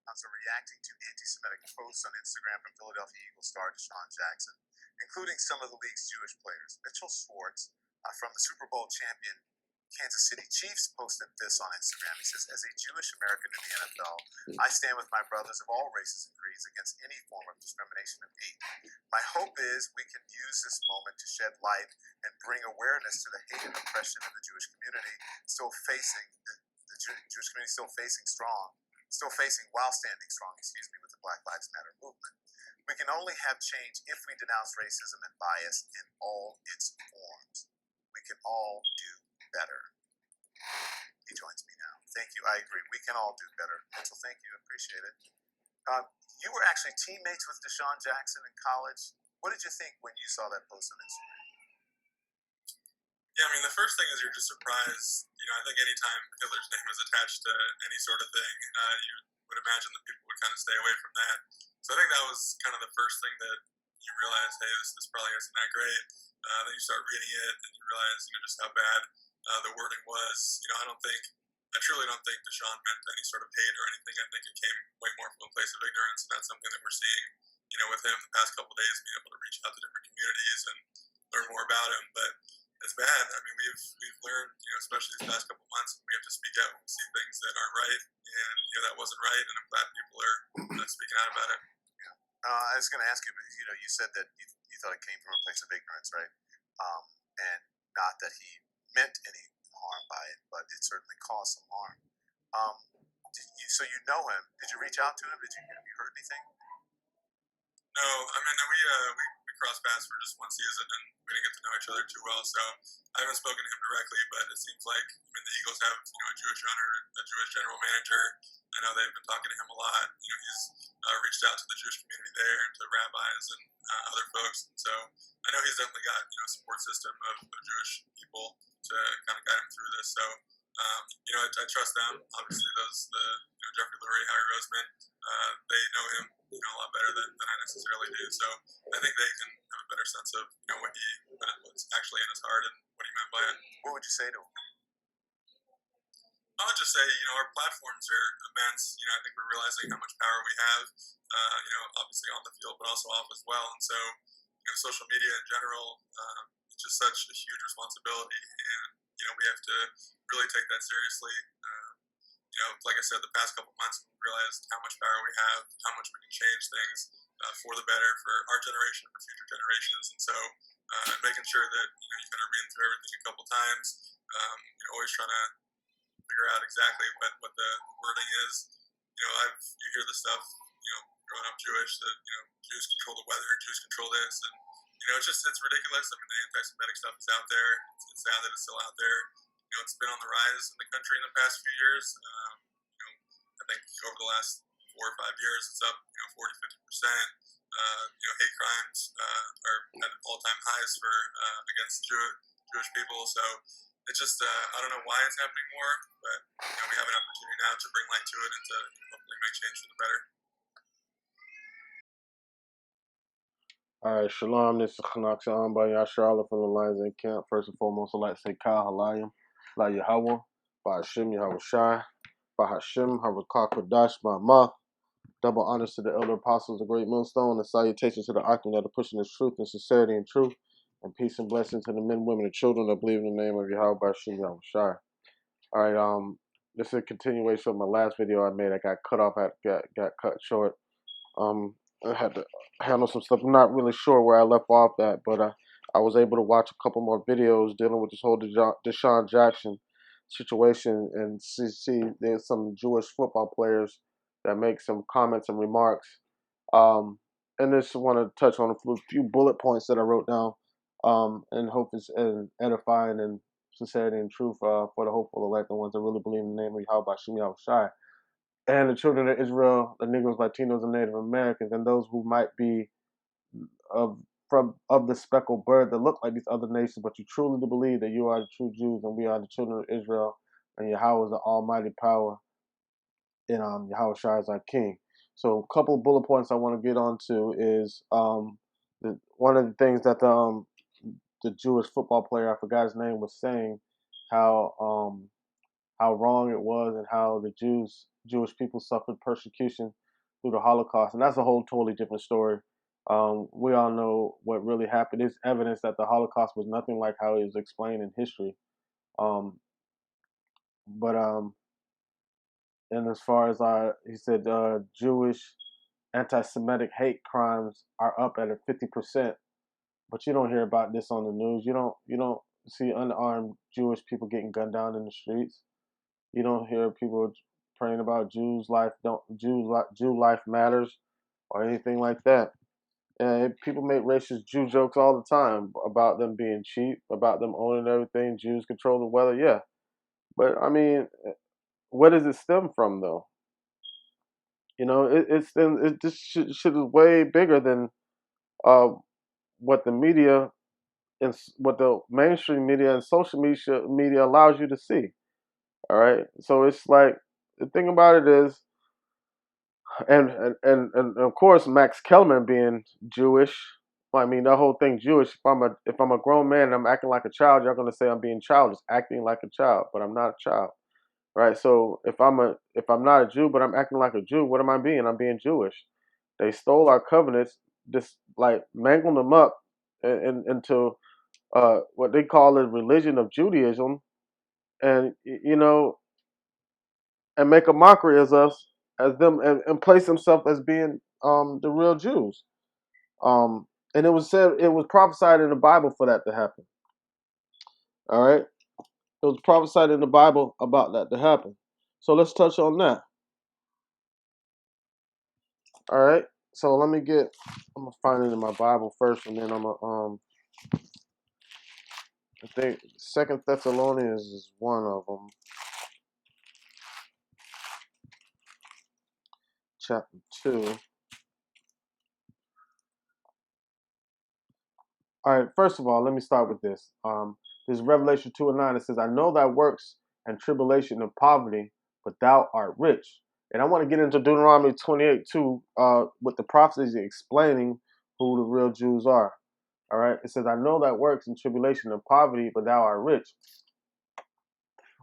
are reacting to anti-Semitic posts on Instagram from Philadelphia Eagles star Deshaun Jackson, including some of the league's Jewish players. Mitchell Schwartz, from the Super Bowl champion Kansas City Chiefs, posted this on Instagram. He says, "As a Jewish American in the NFL, I stand with my brothers of all races and creeds against any form of discrimination and hate. My hope is we can use this moment to shed light and bring awareness to the hate and oppression of the Jewish community still facing Jewish community still facing while standing strong, with the Black Lives Matter movement. We can only have change if we denounce racism and bias in all its forms. We can all do better." He joins me now. Thank you. I agree. We can all do better. Mitchell, thank you. Appreciate it. You were actually teammates with Deshaun Jackson in college. What did you think when you saw that post on Instagram? Yeah, I mean, the first thing is you're just surprised. I think anytime Hitler's name is attached to any sort of thing, you would imagine that people would kind of stay away from that. So I think that was kind of the first thing that you realize, hey, this probably isn't that great. Then you start reading it and you realize, just how bad the wording was. I truly don't think Deshaun meant any sort of hate or anything. I think it came way more from a place of ignorance, and that's something that we're seeing, with him the past couple of days, being able to reach out to different communities and learn more about him. But it's bad. I mean, we've learned, especially these past couple of months, we have to speak out when we see things that aren't right, and that wasn't right. And I'm glad people are speaking out about it. Yeah. I was going to ask you, but you said that you thought it came from a place of ignorance, right? And not that he meant any harm by it, but it certainly caused some harm. So you know him. Did you reach out to him? Have you heard anything? No, I mean, we crossed paths for just one season, and we didn't get to know each other too well. So I haven't spoken to him directly, but it seems like the Eagles have a Jewish owner, a Jewish general manager. I know they've been talking to him a lot. He's reached out to the Jewish community there and to rabbis and other folks. And so I know he's definitely got a support system of Jewish people to kind of guide him through this. So I trust them. Obviously, the Jeffrey Lurie, Harry Roseman, they know him a lot better than I necessarily do. So I think they can have a better sense of what's actually in his heart and what he meant by it. What would you say to him? I would just say, our platforms are immense. I think we're realizing how much power we have, obviously on the field, but also off as well. And so, social media in general, it's just such a huge responsibility. And, we have to really take that seriously. Like I said, the past couple months, we realized how much power we have, how much we can change things for the better for our generation, for future generations. And so, making sure that, you kind of read through everything a couple times, always trying to figure out exactly what the wording is. You hear the stuff, growing up Jewish, that, Jews control the weather, Jews control this, and, it's ridiculous. I mean, the anti-Semitic stuff is out there. It's sad that it's still out there. It's been on the rise in the country in the past few years. I think over the last 4 or 5 years, it's up, 40-50%. Hate crimes are at all-time highs for against Jewish people. So it's just, I don't know why it's happening more, but we have an opportunity now to bring light to it and to hopefully make change for the better. All right, shalom. This is Chanak Sha'an Charlotte from the Lions in Camp. First and foremost, I'd like to say Kyle Halayim, La Yahweh, Ba Hashem Yahweh Shai, Ba Hashem Harakah Kodash Ma'amah. Double honors to the elder apostles, the great millstone, and salutations to the Akim that are pushing this truth and sincerity and truth, and peace and blessing to the men, women, and children that believe in the name of Yahweh Ba Hashem Yahweh Shai. All right, this is a continuation of my last video I made. I got cut off, got cut short. I had to handle some stuff. I'm not really sure where I left off at, but I was able to watch a couple more videos dealing with this whole Deshaun Jackson situation and see there's some Jewish football players that make some comments and remarks. And just want to touch on a few bullet points that I wrote down and hope it's edifying and sincerity and truth for the hopeful elect, the ones that really believe in the name of Yahweh Shem Yahweh Shai. And the children of Israel, the Negroes, Latinos, and Native Americans, and those who might be of the speckled bird that look like these other nations, but you truly do believe that you are the true Jews and we are the children of Israel, and Yahweh is the almighty power, and Yahweh Shai is our king. So a couple of bullet points I want to get onto is one of the things that the Jewish football player, I forgot his name, was saying, how how wrong it was and how the Jewish people suffered persecution through the Holocaust, and that's a whole totally different story. We all know what really happened. There's evidence that the Holocaust was nothing like how it was explained in history. Um, but and as far as he said, Jewish anti-Semitic hate crimes are up at a 50%. But you don't hear about this on the news. You don't see unarmed Jewish people getting gunned down in the streets. You don't hear people praying about Jew life matters or anything like that. And people make racist Jew jokes all the time about them being cheap, about them owning everything. Jews control the weather. Yeah, but I mean, where does it stem from though? It this shit is way bigger than uh, what the media and what the mainstream media and social media allows you to see. All right, so it's like the thing about it is, and of course Max Kellerman being Jewish. I mean, the whole thing Jewish. If I'm a grown man and I'm acting like a child, you're gonna say I'm being childish, acting like a child, but I'm not a child, right? So if I'm not a Jew, but I'm acting like a Jew, what am I being? I'm being Jewish. They stole our covenants, just like mangled them up into what they call the religion of Judaism, and and make a mockery of us as them and place themselves as being the real Jews. And it was prophesied in the Bible for that to happen. All right, it was prophesied in the Bible about that to happen. So let's touch on that. All right. So I'm gonna find it in my Bible first, and then I'm gonna I think Second Thessalonians is one of them, chapter 2. All right, first of all, let me start with this. This is Revelation 2 and 9. It says, I know thy works and tribulation and poverty, but thou art rich. And I want to get into Deuteronomy 28 too, with the prophecies explaining who the real Jews are. All right, it says, I know thy works and tribulation and poverty, but thou art rich.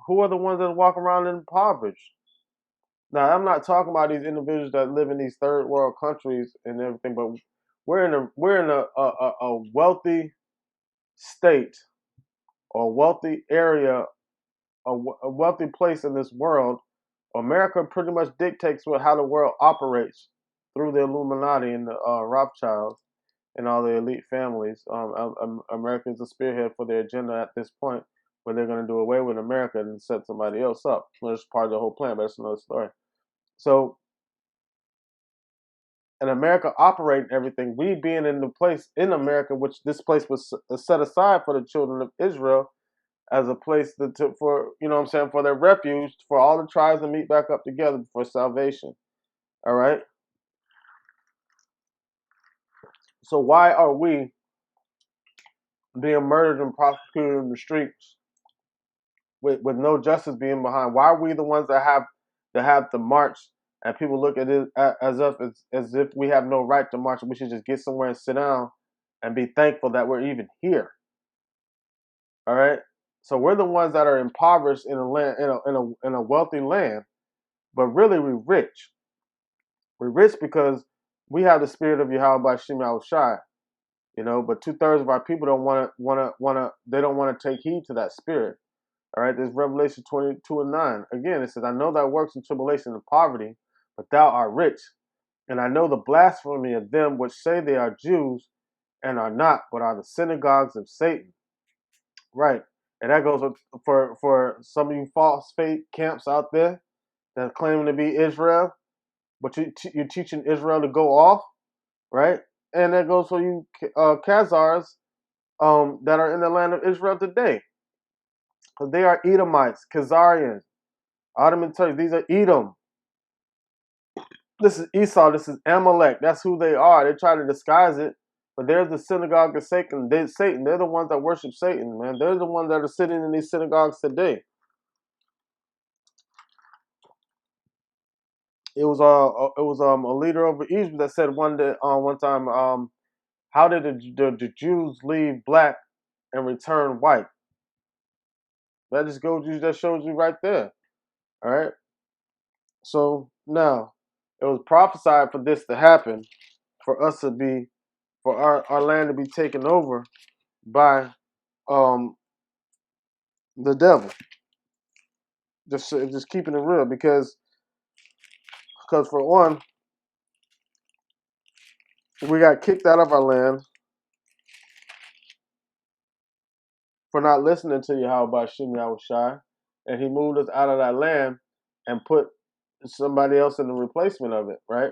Who are the ones that walk around impoverished? Now, I'm not talking about these individuals that live in these third world countries and everything, but we're in a wealthy state or wealthy area, a wealthy place in this world. America pretty much dictates how the world operates through the Illuminati and the Rothschilds and all the elite families. America is the spearhead for their agenda at this point, where they're going to do away with America and set somebody else up. Well, that's part of the whole plan, but that's another story. So, in America operating everything, we being in the place in America, which this place was set aside for the children of Israel, as a place for for their refuge, for all the tribes to meet back up together for salvation. All right. So why are we being murdered and prosecuted in the streets with no justice being behind? Why are we the ones that have to march and people look at it as if we have no right to march and we should just get somewhere and sit down and be thankful that we're even here? All right. So we're the ones that are impoverished in a land in a wealthy land, but really we're rich. We're rich because we have the spirit of Yahweh by Shem Shai, but 2/3 of our people don't they don't want to take heed to that spirit. All right, there's Revelation 22 and 9. Again, it says, I know thy works in tribulation and poverty, but thou art rich. And I know the blasphemy of them which say they are Jews and are not, but are the synagogues of Satan. Right. And that goes for some of you false faith camps out there that claim to be Israel, but you're teaching Israel to go off, right? And that goes for you Khazars that are in the land of Israel today, because they are Edomites, Khazarians, Ottoman Turks. These are Edom. This is Esau. This is Amalek. That's who they are. They try to disguise it, but there's the synagogue of Satan. They're the ones that worship Satan, man. They're the ones that are sitting in these synagogues today. It was a leader over Egypt that said one time, how did the Jews leave black and return white? That shows you right there. All right. So now it was prophesied for this to happen, for us to be, for our land to be taken over by the devil. Just keeping it real, because for one, we got kicked out of our land for not listening to Yahweh Shem Yahushai, and he moved us out of that land and put somebody else in the replacement of it, right?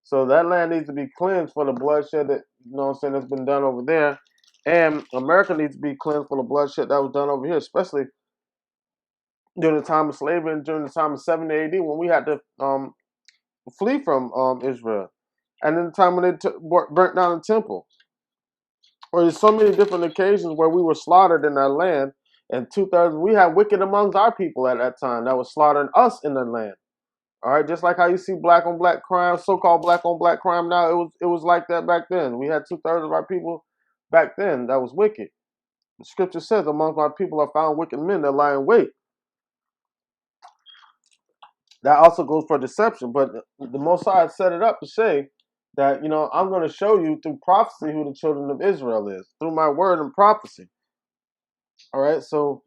So that land needs to be cleansed for the bloodshed that, you know what I'm saying, that's been done over there. And America needs to be cleansed for the bloodshed that was done over here, especially during the time of slavery and during the time of 70 AD, when we had to flee from Israel. And in the time when they burnt down the temple. Or there's so many different occasions where we were slaughtered in that land, and 2/3, we had wicked amongst our people at that time that was slaughtering us in the land. All right, just like how you see black on black crime, so-called black on black crime now, it was like that back then. We had 2/3 of our people back then that was wicked. The scripture says, amongst my people are found wicked men that lie in wait. That also goes for deception, but the Most High set it up to say that, you know, I'm going to show you through prophecy who the children of Israel is, through my word and prophecy. All right, so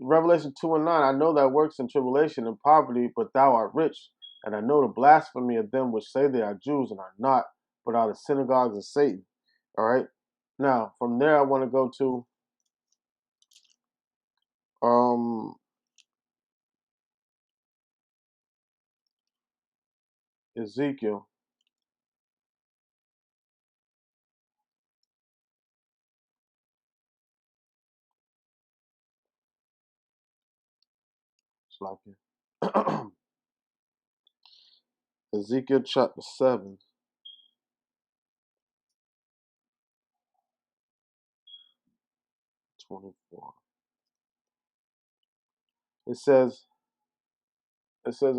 Revelation 2:9, I know that works in tribulation and poverty, but thou art rich. And I know the blasphemy of them which say they are Jews and are not, but are the synagogues of Satan. All right, now from there I want to go to Ezekiel. It's like it. Ezekiel chapter 7, 24. It says, it says,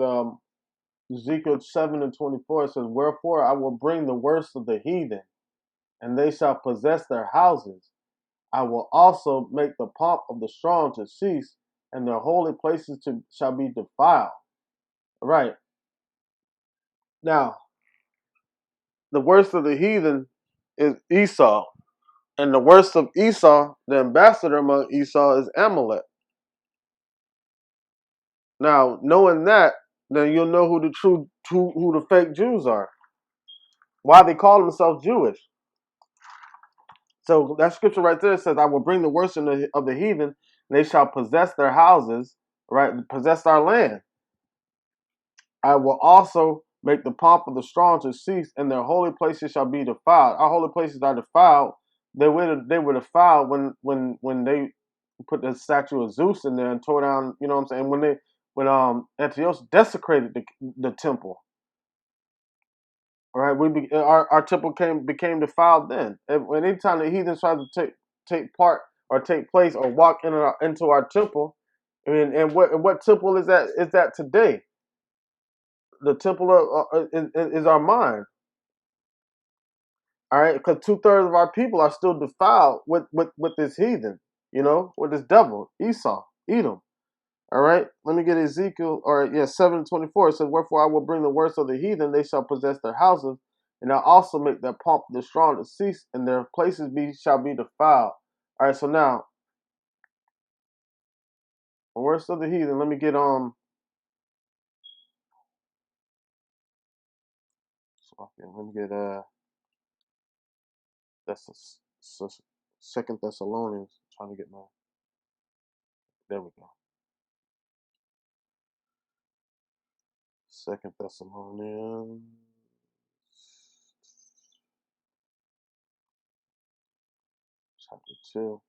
Ezekiel 7 and 24, it says, wherefore I will bring the worst of the heathen, and they shall possess their houses. I will also make the pomp of the strong to cease, and their holy places shall be defiled. All right. Now, the worst of the heathen is Esau. And the worst of Esau, the ambassador among Esau, is Amalek. Now, knowing that, then you'll know who the fake Jews are. Why they call themselves Jewish. So that scripture right there says, I will bring the worst of the heathen, and they shall possess their houses, right? Possess our land. I will also make the pomp of the strong to cease, and their holy places shall be defiled. Our holy places are defiled. They were defiled when they put the statue of Zeus in there and tore down. You know what I'm saying? When Antiochus desecrated the temple. All right, our temple became defiled then. Anytime the heathens tried to take part or take place or walk into our temple, I mean, and what temple is that? Is that today? The temple is our mind. All right, because 2/3 of our people are still defiled with this heathen, you know, with this devil, Esau, Edom. All right, let me get Ezekiel, or yeah, 7:24. It says, wherefore I will bring the worst of the heathen, they shall possess their houses, and I'll also make their pomp of the strong to cease, and their places shall be defiled. All right, so now, the worst of the heathen, let me get that's Second Thessalonians. I'm trying to get my, there we go. Second Thessalonians chapter 2.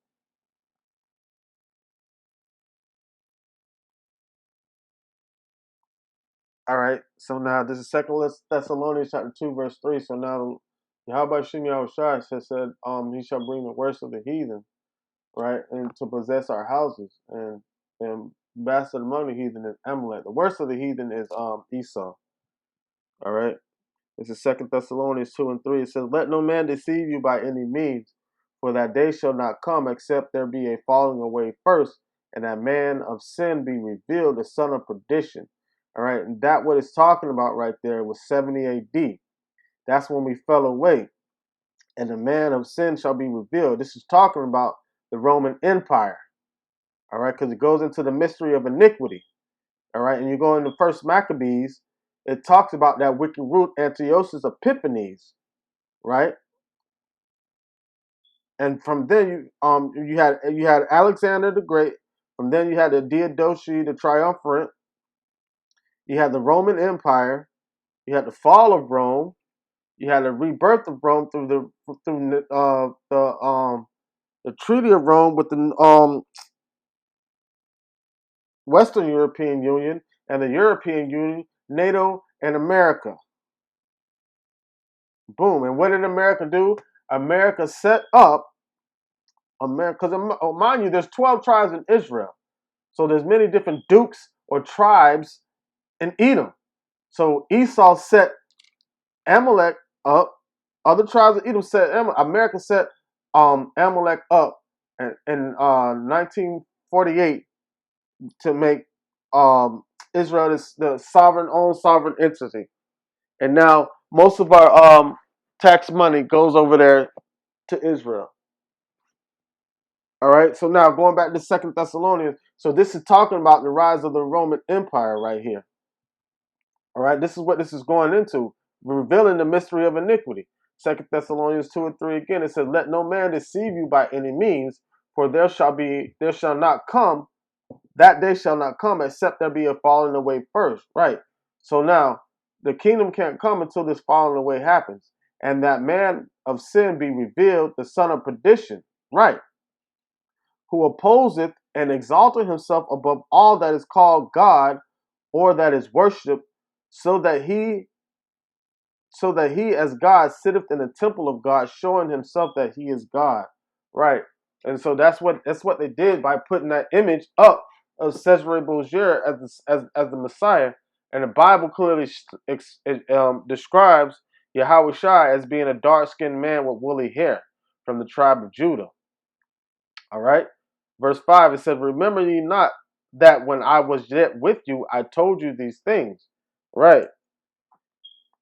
All right, so now this is Second Thessalonians chapter 2, verse 3. So now Yahweh Shem Yahushua has said, he shall bring the worst of the heathen, right, and to possess our houses, and bastard among the heathen is Amalek. The worst of the heathen is Esau. All right. This is Second Thessalonians 2 and 3. It says, let no man deceive you by any means, for that day shall not come except there be a falling away first, and that man of sin be revealed, the son of perdition. All right, and that what it's talking about right there was 70 AD. That's when we fell away, and the man of sin shall be revealed. This is talking about the Roman Empire. All right, because it goes into the mystery of iniquity. All right, and you go into First Maccabees, it talks about that wicked root Antiochus Epiphanes, right? And from then you had Alexander the Great. From then you had the Diadochi the Triumvirate. You had the Roman Empire. You had the fall of Rome. You had the rebirth of Rome through the Treaty of Rome with the Western European Union and the European Union, NATO, and America. Boom. And what did America do? America set up America, because mind you, there's 12 tribes in Israel. So there's many different dukes or tribes in Edom. So Esau set Amalek up. Other tribes of Edom set America set Amalek up in 1948 to make Israel the sovereign entity. And now most of our tax money goes over there to Israel. All right. So now going back to Second Thessalonians. So this is talking about the rise of the Roman Empire right here. All right. This is what this is going into, revealing the mystery of iniquity. Second Thessalonians 2:3 again. It says, "Let no man deceive you by any means, for there shall not come that day shall not come except there be a falling away first." Right. So now the kingdom can't come until this falling away happens, and that man of sin be revealed, the son of perdition. Right. Who opposeth and exalteth himself above all that is called God or that is worshipped, so that he as God sitteth in the temple of God, showing himself that he is God. Right. And so that's what they did by putting that image up of Cesare Borgia as the Messiah. And the Bible clearly describes Yahweh Shai as being a dark-skinned man with woolly hair from the tribe of Judah. All right. Verse 5, it says, "Remember ye not that when I was yet with you, I told you these things." Right.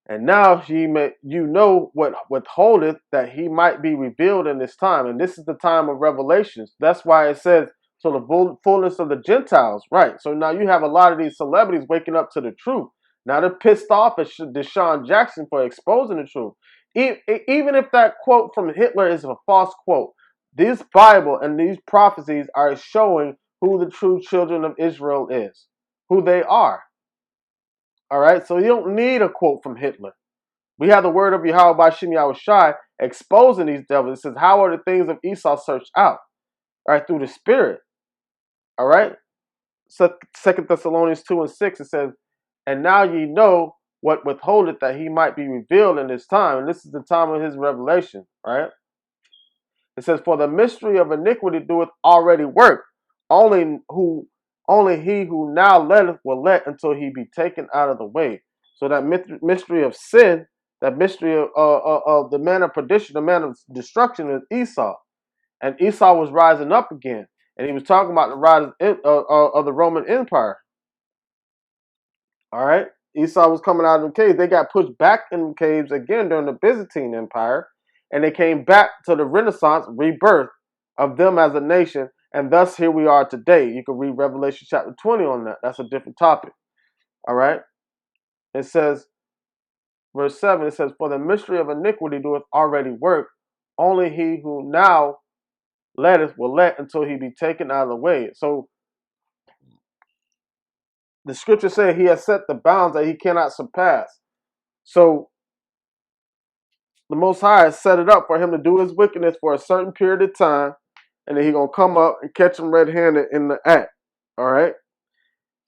"And now you know what withholdeth, that he might be revealed in this time." And this is the time of revelations. That's why it says, "So the fullness of the Gentiles." Right. So now you have a lot of these celebrities waking up to the truth. Now they're pissed off at Deshaun Jackson for exposing the truth. Even if that quote from Hitler is a false quote, this Bible and these prophecies are showing who the true children of Israel is, who they are. All right. So you don't need a quote from Hitler. We have the word of Yahweh by Shem Yahushai exposing these devils. It says, "How are the things of Esau searched out?" All right, through the Spirit. All right. So 2 Thessalonians 2:6, it says, "And now ye know what withholdeth, that he might be revealed in this time." And this is the time of his revelation. Right. It says, "For the mystery of iniquity doeth already work. Only he who now letteth will let until he be taken out of the way." So that mystery of sin, that mystery of the man of perdition, the man of destruction, is Esau. And Esau was rising up again. And he was talking about the rise of the Roman Empire. All right. Esau was coming out of the caves. They got pushed back in the caves again during the Byzantine Empire. And they came back to the Renaissance rebirth of them as a nation. And thus here we are today. You can read Revelation chapter 20 on that. That's a different topic. All right. It says, verse 7, it says, "For the mystery of iniquity doeth already work. Only he who now letteth will let until he be taken out of the way." So the scripture says he has set the bounds that he cannot surpass. So the Most High has set it up for him to do his wickedness for a certain period of time, and then he's going to come up and catch him red-handed in the act. All right?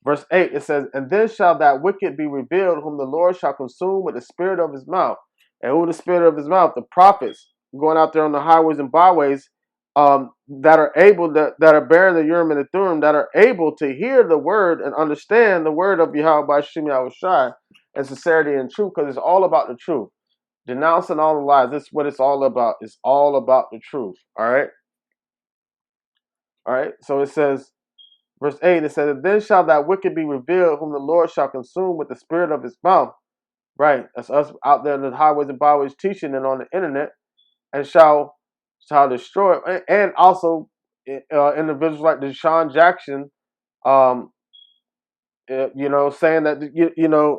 Verse 8, it says, "And then shall that wicked be revealed, whom the Lord shall consume with the spirit of his mouth." And who the spirit of his mouth? The prophets going out there on the highways and byways, that are able, that are bearing the Urim and the Thummim, that are able to hear the word and understand the word of Yahweh by Shem Yahushai and sincerity and truth, because it's all about the truth. Denouncing all the lies. This is what it's all about. It's all about the truth. All right. All right. So it says, Verse 8, it says, then shall that wicked be revealed, whom the Lord shall consume with the spirit of his mouth. Right, that's us out there in the highways and byways teaching and on the internet, and shall destroy. And also individuals like Deshaun Jackson, saying that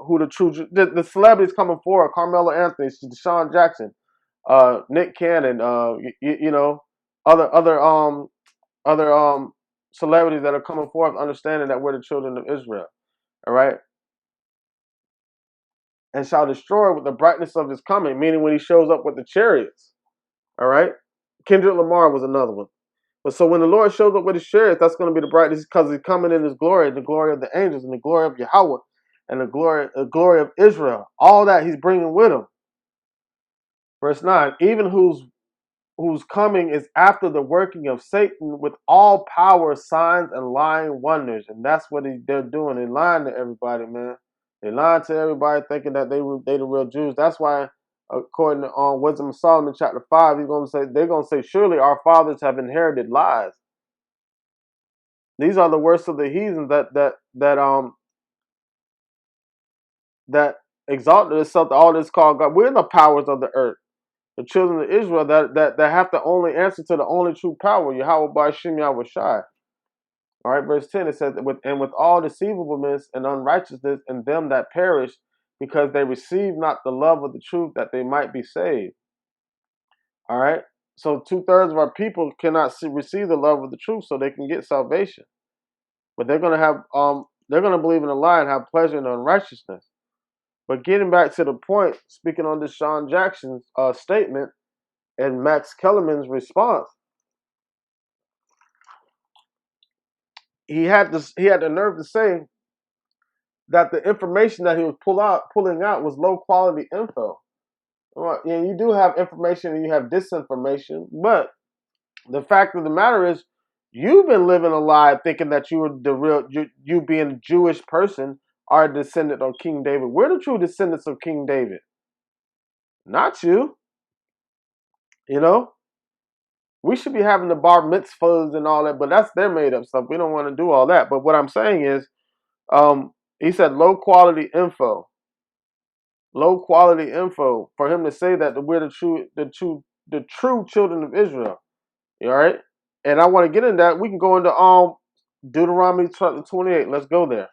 who the true the celebrities coming forward: Carmelo Anthony, Deshaun Jackson, Nick Cannon, other celebrities that are coming forth, understanding that we're the children of Israel. All right, and shall destroy with the brightness of his coming, meaning when he shows up with the chariots. All right, Kendrick Lamar was another one. But so when the Lord shows up with his chariots, that's going to be the brightness because he's coming in his glory, the glory of the angels, and the glory of Yahweh, and the glory of Israel. All that he's bringing with him. Verse 9, even whose coming is after the working of Satan with all power, signs, and lying wonders. And that's what they're doing. They're lying to everybody, man. They're lying to everybody thinking that they the real Jews. That's why, according to Wisdom of Solomon chapter 5, they're gonna say, surely our fathers have inherited lies. These are the worst of the heathens that exalted itself to all this called God. We're the powers of the earth. The children of Israel that have to only answer to the only true power, Yahweh Ba'ashim Yahweh Shai. All right, verse 10, it says, with all deceivableness and unrighteousness in them that perish, because they receive not the love of the truth that they might be saved. All right, so 2/3 of our people cannot receive the love of the truth so they can get salvation. But they're gonna have they're gonna believe in a lie and have pleasure in unrighteousness. But getting back to the point, speaking on Deshaun Jackson's statement and Max Kellerman's response, he had the nerve to say that the information that he was pulling out was low quality info. Well, you do have information and you have disinformation, but the fact of the matter is, you've been living a lie thinking that you were the real, you being a Jewish person are a descendant of King David. We're the true descendants of King David, not you. We should be having the bar mitzvahs and all that, but that's their made up stuff. We don't want to do all that. But what I'm saying is, he said low quality info. Low quality info for him to say that we're the true children of Israel. All right, and I want to get into that. We can go into Deuteronomy chapter 28. Let's go there.